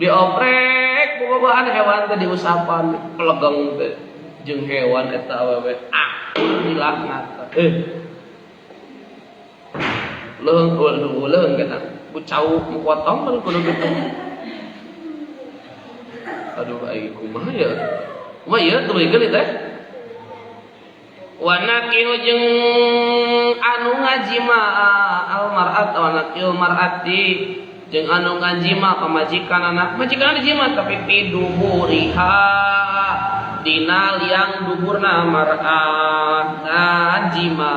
[SPEAKER 1] Dioprek bobogohan hewan teh diusapan pelegeng teh jeung hewan eta awewe dilaknat. Leuheung kana bucau mukotong baru kudu gitu. Aduh ai kumaha ya? Kumaha ya tuluikeun teh? Wa nakihu jeung anu ngajima al-mar'at wa nakil mar'ati jeung anu ngajima pamajikanana. Majikanana dijima tapi piduhuriha dina liang duburna mar'ah ngajima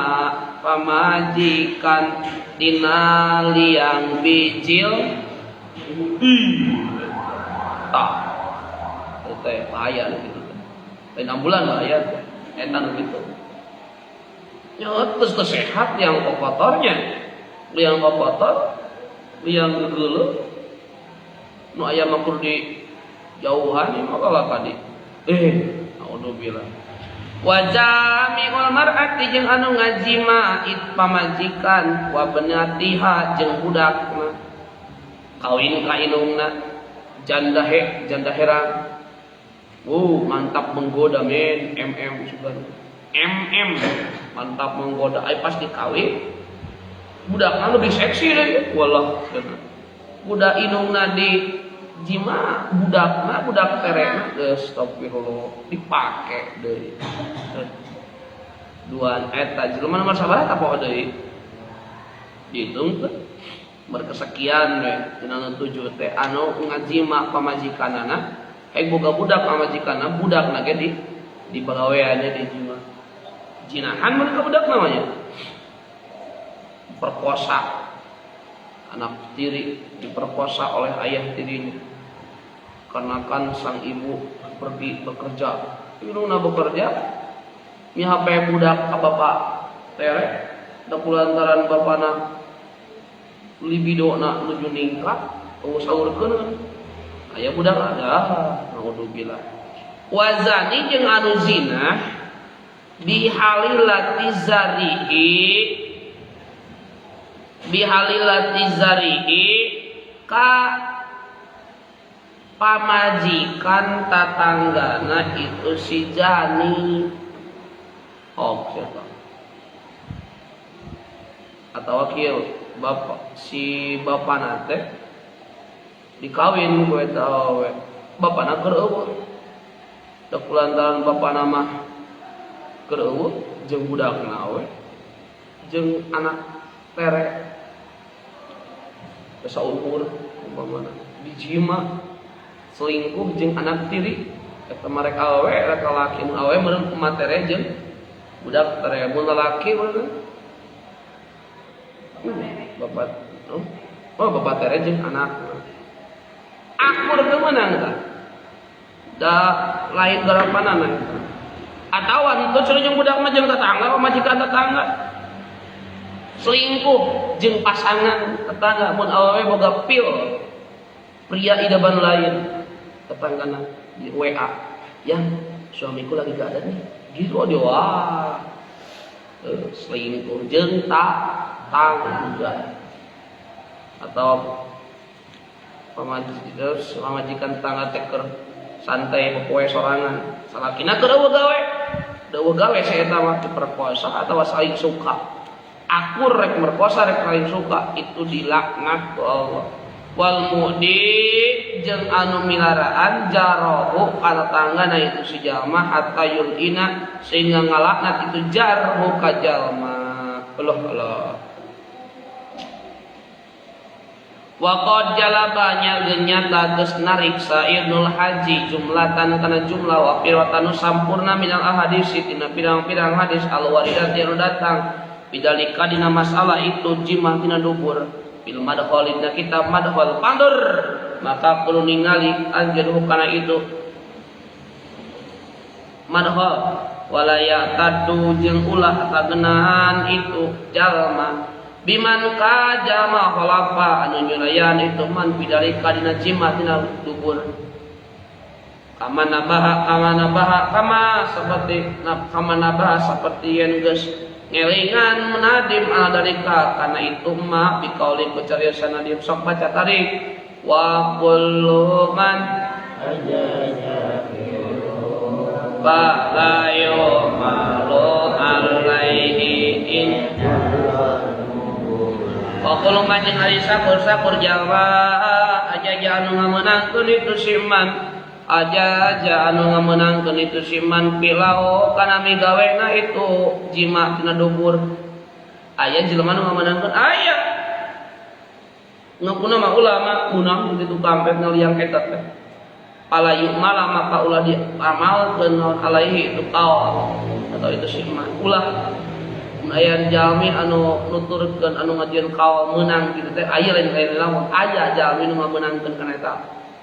[SPEAKER 1] pamajikan dina liang bijil. Tah. Teh bahaya gitu. Lain ambulan bahaya teh. Etan gitu. Ya terus sehat yang kotornya. Liang kotor, liang geuleuh. Nu aya mah kudu di jauhan mah kalah tadi. Naudzubillah. Wa jami'ul mar'ati jeung anu ngajima it pamajikan wa benatiha jeung budakna. Kawin ka indungna janda herang. Mantap menggoda men, sugan. Mantap menggoda. Ai pas dikawin budakna lebih seksi deh. Wallah. Budak indungna di jima budak terena astagfirullah dipake deui. Duaan eta jelema nomor sabaraha apa deui? Dihitung teh berkesekian we dina 7 teh anu ngajima pamajikanana boga budak pamajikanna budakna ge di pagaweannya di jima. Jinahan mereka budak namanya. Perkosa anak tiri diperkosa oleh ayah tirinya karena kan sang ibu pergi bekerja. Irungna bekerja mihape budak ka bapak tere da kulantaran bapana libidona nuju ningkat saurkeun aya budak ada naudzubillah. Wazani jeung anu zina bihalilati zarihi ka pamajikan tatanggana itu si jani. Siapa? Atau wakil bapak si bapana teh dikawin ku eta awewe. Bapana keur eueuh. Da kulantaran bapana mah keur eueuh jeung budakna we jeung anak tere saumur umpamana dijima selingkuh jeung anak tiri eta marek awewe rek lalaki mun awewe meureun kumaha tere jeung budak tere mun lalaki meureun bapak tere jeung anakna akur teu meunang tah da lain garapanana atawa henteu cenah jeung budak mah jeung tetangga majikan tetangga selingkuh jeung pasangan tetangga mun awewe boga pil pria idaman lain tetanggana di WA yang suamiku lagi gak ada nih gitu dia wah selingkuh jeung tangga atau pamajikan tetangga teker santai poe sorangan salakina keur eueuh gawe saeta mah diperkosa atawa saling suka akur rek merkosa rek lain suka itu dilaknat ku Allah. Wal mu'di jeung anu milaraan jarahu kana tanggana itu si jalma hatta yulina sehingga ngalaknat itu jarhu ka jalma. Allah. Wa qad jalabanya genyata geus narik sairul haji jumlatan kana jumlah wa piratanu sampurna minal ahadits tina pirang-pirang hadis al-waridat yang datang bidalika dina masalah itu jimah tina dubur bil madkhal dina kitab madkhal pandur maka perlu ningali anjeun kana itu madkhal wala ya'tadu jeung ulah kagenahan itu jalma biman kajama khalafa anu nyulayan itu man bidalika dina jimah tina dubur kama nabaha seperti yang geus ngelingan menadim ala dalika kana itu ma biqauli kecariosana nadim sok baca tarik wa kullu man la yumalu alaihi in wa kullu man jeung ari sakur jawa aja anu ngamenangkeun itu siman aja anu ngamenangkeun itu siman pilau kana migawena itu jima tina dubur aya jelema nu ngamenangkeun aya ngapuna mah ulama munang di tukang pet ngaliang eta teh pala malah maka ulah diamalkeun alaihi itu kaul atau itu siman ulah aya jalmi anu nuturkeun anu ngajieun kaul meunang kitu teh aya lain lamun aya jalmi nu ngamenangkeun kana eta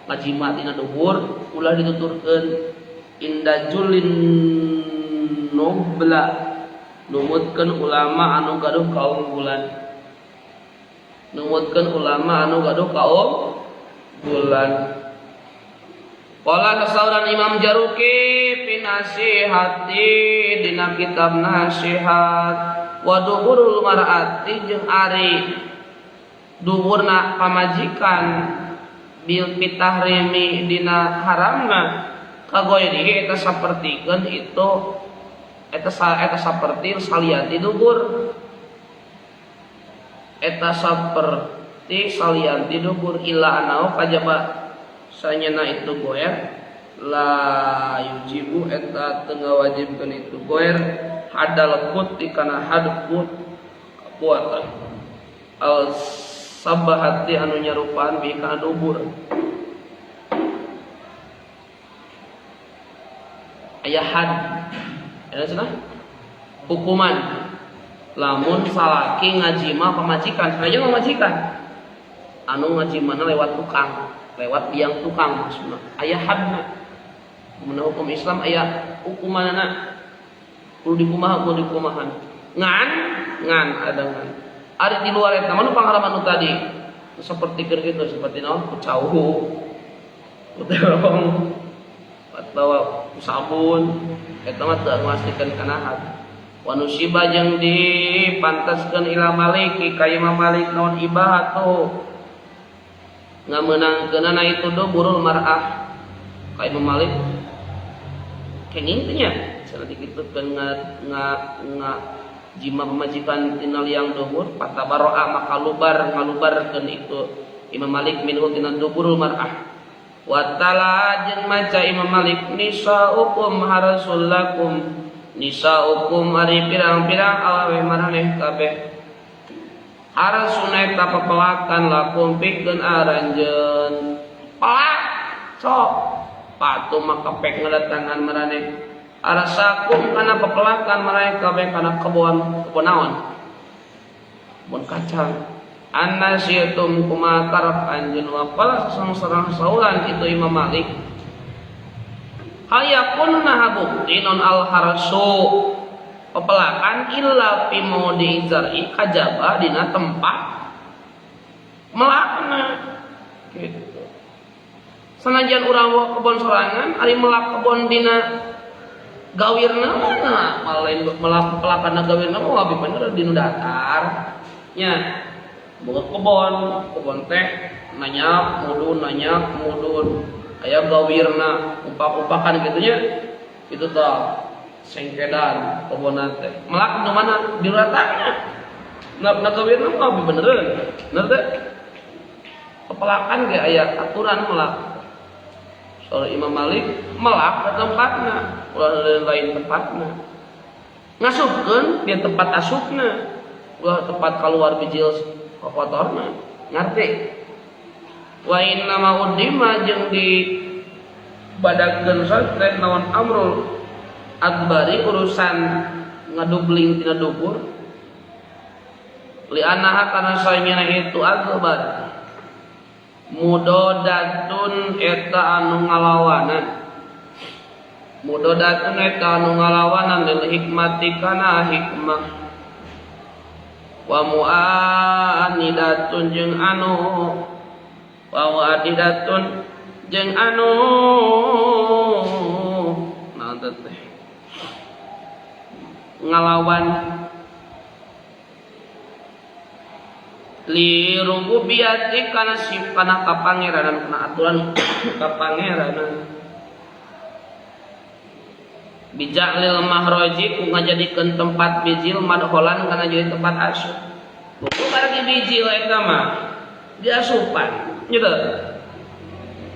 [SPEAKER 1] ngajima tina dubur ulah dituturkeun inda julin nobla numutkeun ulama anu gaduh kaum bulan numutkeun ulama anu gaduh kaum bulan qala kasauran Imam Jaruki fi nasihati dina kitab nasihat wa duburul mar'ati jeung ari duburna pamajikan bil fitahrimi dina haramna kagoiri eta sapertikeun itu eta saperti salianti dubur eta saperti salianti dubur ila anau kajaba sanyana itu goer la yujibu eta teu ngawajibkeun itu goer hadal kuti kana hadkut kapuatan al sabahati anu nyarupaan bi kana dubur aya had ada cenah hukuman lamun salaki ngajima pamajikan saja pamajikan anu ngajimana lewat tukang lewat biang tukang maksudna aya hadna mun hukum Islam aya hukumanana kudu dikumahan ngan ada ngan ari di luar eta mah pangalaman nu tadi seperti kitu seperti naon kucauh uterong atau sabun eta mah teu ngastikeun kana had wa nusiba jeung dipantaskeun ila maliki ka Imam Malik naon ibahatu ngamenangkeunana itu duburul mar'ah ka Imam Malik kenging teh nya cenah dikitukeun nga jima pemajikan tina liang dubur patabaro'a maka ngalubarkeun itu Imam Malik minhu tina duburul mar'ah wa tala jeung maca Imam Malik nisaukum harasulakum nisaukum ari pirang-pirang awewe maraneh kabeh harasunai tapapelakan lakum pikeun aranjeun palak sok patu maka pek ngadatangan maraneh arasakum kana papelakan maraneh kabeh kana kebon naon kebon kacang annasyitum kumatarap anjeun wa qala sareng saulan itu Imam Malik hayakun nahabukti non al harsu pepelakan illa fi maudi zar'i kajaba dina tempat melakna gitu. Sanajan urang bawa kebon sorangan ari melak kebon dina gawirna mana malain melak pepelakan gawirna mah abi bener dina datar nya boga kebon teh nanya mudun aya gawirna umpak-umpakan kitu nya itu tah sengkedan kebonan teh melak nu mana di ratanya na gawirna mah beneran bener teh pepelakan ge aya aturan melak soal Imam Malik melak ke tempatna ulah lain tempatna ngasupkeun di tempat asupna ulah tempat keluar bijil kotorna ngarti wa inna ma udima jeung di badagkeun satret naon amrul adbari urusan ngadubling tina dubur li anaha kana saenyana itu akbar mudodatun eta anu ngalawanan lil hikmati kana hikmah wa mu'anidatun jeung anu wa mu'anidatun jeung anu naon teh ngalawan li rububiyati kana kapangeranan kana aturan kapangeranan bijalil mahroji ku ngajadikeun tempat bijil madholan kana jadi tempat asup buku karek bijil eta mah diasupan nya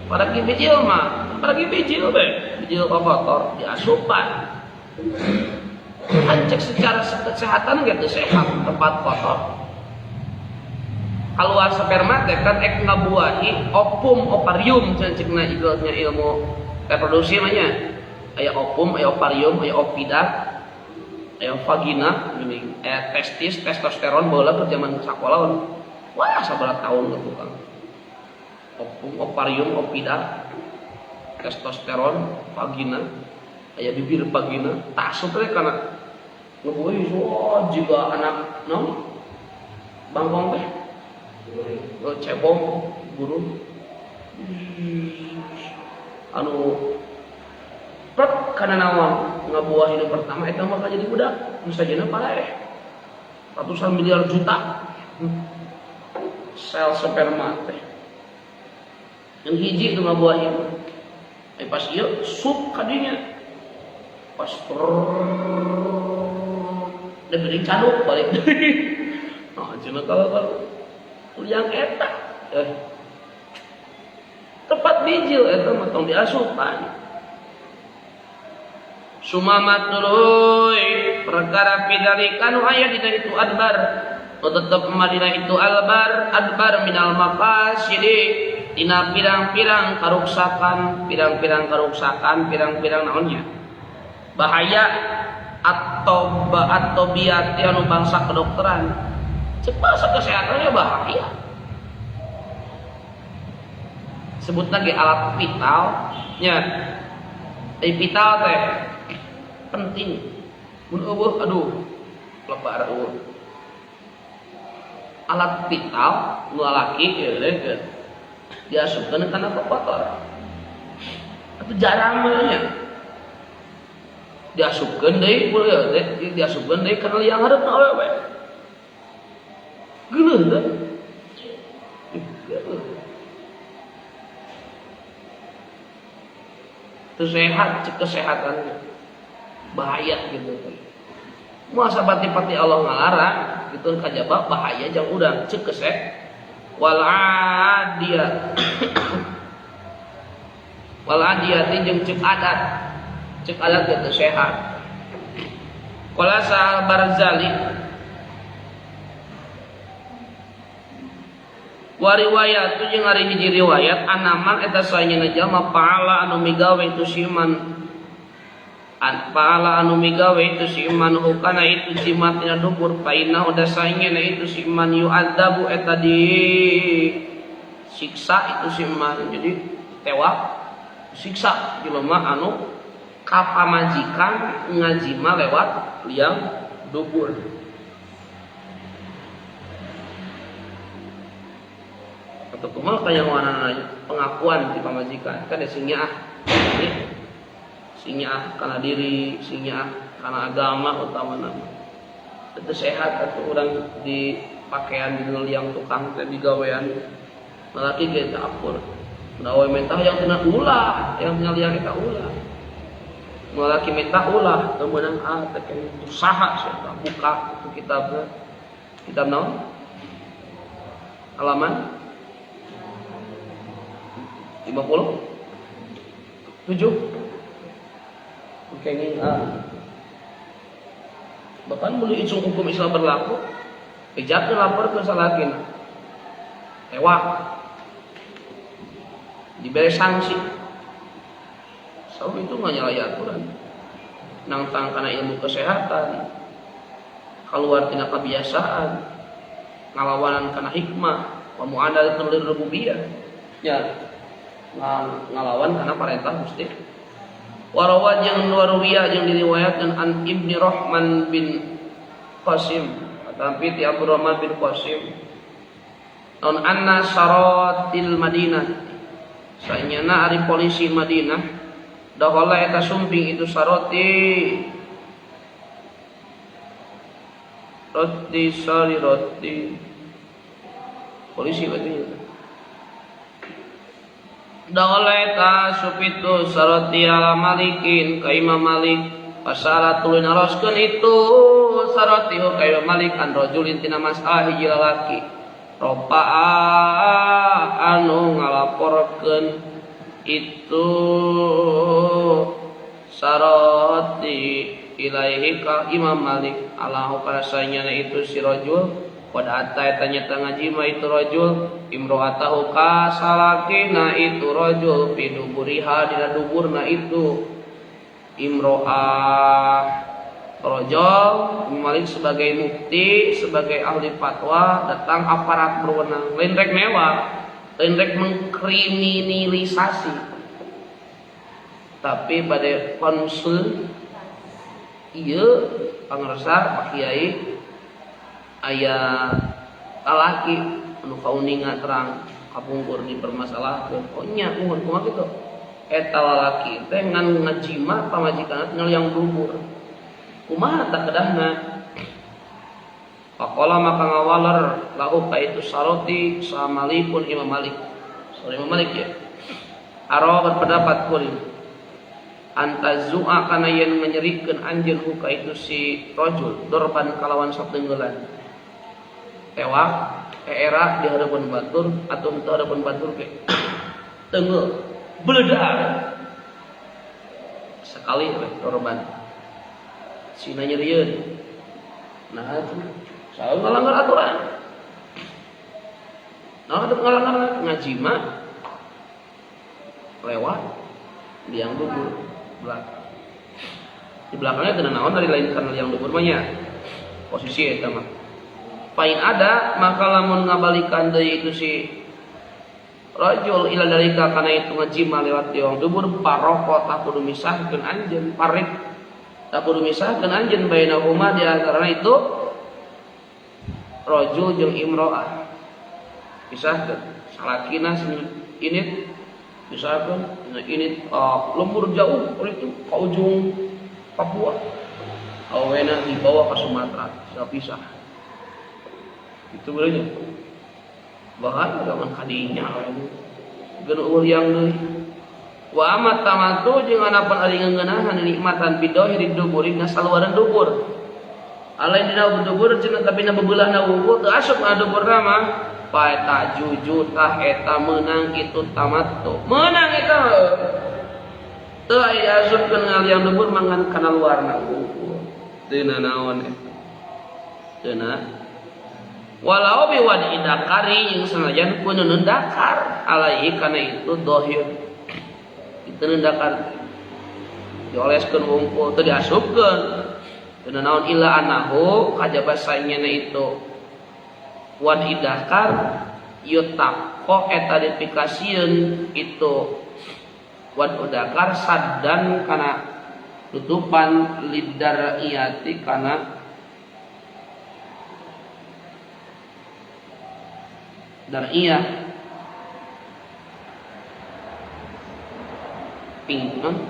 [SPEAKER 1] para bijil mah para bijil be bijil kotor diasupan kan cek secara kesehatan gitu sehat tempat kotor keluar sperma teh kan ek ngabuahi ovarium cekna igelnya ilmu reproduksi mah nya aya ovum aya ovarium aya ovida aya vagina gini testis testosteron baheula ke zaman sakola wah sabaraha tahun gitu kan ovum ovarium ovida testosteron vagina aya bibir vagina tasuk teh kana ngebuahi juga anak naon bangkong teh cebong burung anu prep kana naon ngabuah hidup pertama eta mah jadi budak nu sajana pareh ratusan miliar juta sel sperma teh yang hiji nu ngabuah hidup pas ieu sup kadinya pas diberi caduk balik nah cenah kalau yang eta tempat bijil eta mah tong diasupan sumamat tuluy perkara pidalikan aya dina itu adbar tetep madina itu adbar minal maqasidi dina pirang-pirang karuksakan pirang-pirang naonnya bahaya atau biat anu bangsa kedokteran cek bahasa kesehatannya bahaya sebut lagi alat vital nya vital teh penting mun eueuh aduh lebar eueuh alat vital nu lalaki eueuh diasupkeun kana kotor atuh jarang mah nya diasupkeun deui peuleut teh diasupkeun deui kana liang hareupna awewe geuleuh dah itu sehat cek kesehatannya bahaya gitu masa pati-pati Allah ngalarang itu kajaba bahaya jang udang cek keseh wal adiyat jeung cek adat gitu sehat qala Sa'al Barzali wa riwayat tu jeung ari hiji riwayat anaman eta saenyana jalma paala anu migawe itu siman paala anu migawe itu siman hukana itu jimat tina dubur paina udah saenyana itu siman yu'adzabu eta di siksa itu siman jadi tewak siksa jelema anu kapamajikan ngajima lewat liang dubur atau kumaha kaya wanana pengakuan di pamajikan kan sinyaah kana diri sinyaah kana agama utamana itu sehat atuh urang di pakaian di liang tukang teh digawean malaki ge teh apur dawe mentah yang tina ulah yang tina liang eta ulah malaki mentah ulah teu meunang teh usaha sia buka itu kitab naon halaman 50 7 kenging bahkan mulai icung hukum Islam berlaku ejak lapor ke salakina tewak diberi sanksi so itu nggak nyalahi aturan nangtang karena ilmu kesehatan keluar tina kebiasaan ngalawanan karena hikmah pemu'adatul rububiyah ya ngalawan karena perintah Gusti. Warawat yang waruwiya yang diriwayatkan an Ibni Rahman bin Qasim tapi ti Abdurrahman bin Qasim non anna syaratil Madinah Saenyana ari polisi Madinah dakhala eta sumping itu saroti polisi berarti dakhala eta supitu saroti ala malikin ka Imam Malik pasara tuluy naroskeun itu saroti ka Imam Malik an rajulin tina masalah hiji lalaki ropa'a anu ngalaporkeun itu saroti ilaihi ka Imam Malik Allahu karasanya itu si rajul pada atai tanya ngajima itu rajul imro'atahu ka salakina itu rajul piduburiha dina duburna itu imro'ah rajul Malik sebagai mufti sebagai ahli fatwa datang aparat berwenang lain rek mewah lain rek mengkriminalisasi tapi pada konsul iya pangersa Pak Kiai aya lalaki anu kauninga terang kapungkur di permasalahan oh nya mohon kumaha kitu eta lalaki teh ngan ngajima pamajikanna tinggal yang dubur kumaha tak kedahna faqala maka ngawalar lahu ka itu saroti samalikun Imam Malik sorry Imam Malik ya aro berpendapat kuring antazu'a kana yen menyerikeun anjeun ka itu si rajul dorban kalawan sok deungeulan tewak era di hadapan batur atau di hadapan batur ke teungeul beledak sekali we dorban sina nyerieun nah itu saya ngalanggar aturan nah ada ngalanggar ngajima lewat liang dubur belakang di belakangnya teu naon dari lain karena liang dubur mah nya posisi eta mah pain ada maka lamun ngabalikan deui itu si rajul ila dalika kana itu ngajima lewat liang dubur paroko tak kudu misahkeun anjeun parik tak kudu misahkeun anjeun bainahuma di antarana itu rajul jeung imro'ah misahkeun salakina ini misahkeun ini lembur jauh itu ke ujung Papua awena dibawa ke Sumatera sudah pisah itu berenya bahkan zaman kadinya geun yang deui wa amat tamatu jeung anapan ari ngeuneunahan nikmatan bidohiri duburi ngasaluaran dubur alain dina dubur cenah tapi na bebeulahna wungkul teu asup na duburna mah paeta jujur tah eta menang itu tamattu menang eta teu aya asupkeun ngaliang dubur mangan kana luarna teu naon eta teu na walau biwadi dakari yang sanajan pun dakar alai kana itu dohir itu dakar dioleskeun wungkul teu diasupkeun teu naon illa anahu kajaba saenyana itu wan idakar yutakko eta dipikasieun itu wan udakar saddan kana tutupan lidar iyati kana dariyah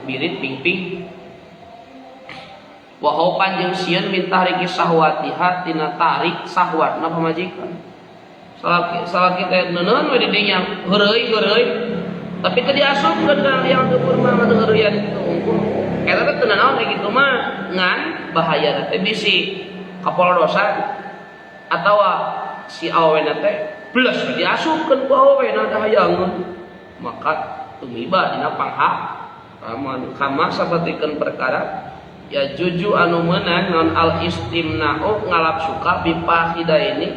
[SPEAKER 1] birit pingping wahau panjang sieun min tahriki sahwatiha tina tarik sahwatna pamajikan salaki teh neuneun we di dinya heureuy tapi teu diasupkeun ka yang deukur mah heureuyan itu eta teh teu naon kitu mah ngan bahayana teh bisi kapoldosan atawa si awena teh belas diasupkeun ku awena teh hayangeun maka tumiba dina panghak kama sapertikeun perkara ya juju anu meunang non al istimna'u ngalap suka bipahida ini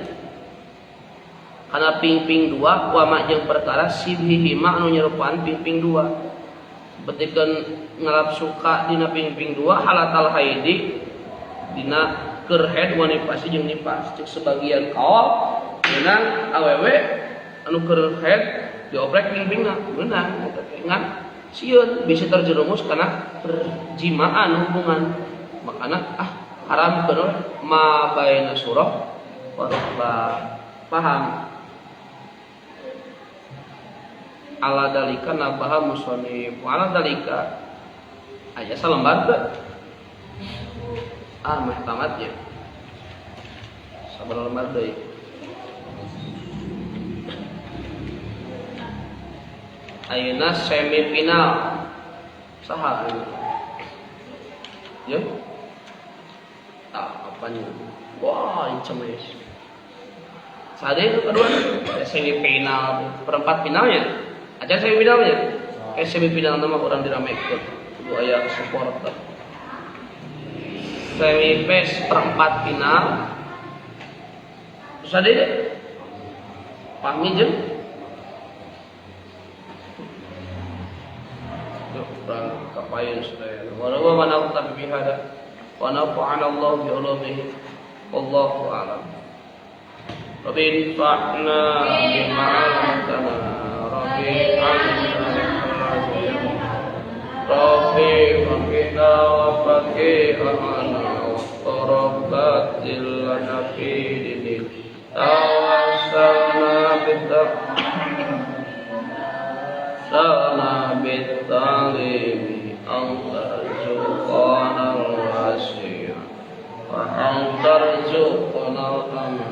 [SPEAKER 1] kana pingping dua wa mak jeung perkara sibhihi ma anu nyerupaan pingping dua sapertikeun ngalap suka dina pingping dua halatal haidi dina keur haid wa nifasi jeung nifas cek sebagian kaul meunang awewe anu keur haid dioprek pingpingna meunang eta teh ngan sieun bisa terjerumus karena perjimaan hubungan makana haram bener ma baina surah wa paham ala dalika nabaha musonif ala dalika aja salembar teh mah tamat ya sabar lembar deui ayeuna semifinal saha ya apanya wah cemes sade itu kedua semifinal perempat finalnya aja semifinalnya semifinal nama orang diramekeun kudu aya supporter semifes perempat final terus ada deh pahmi jeung kapayun sudah wa mana tapi bihada wa nafa'ana Allah bi ulumihi wallahu a'lam rabbi fa'na bima 'allamtana rabbi 'allimna rabbi faqina wa faqihana Rabbatil lana fi dinil tawassalna bitalimi antarzuqana al-wasi'ah wa antarzuqana al-amal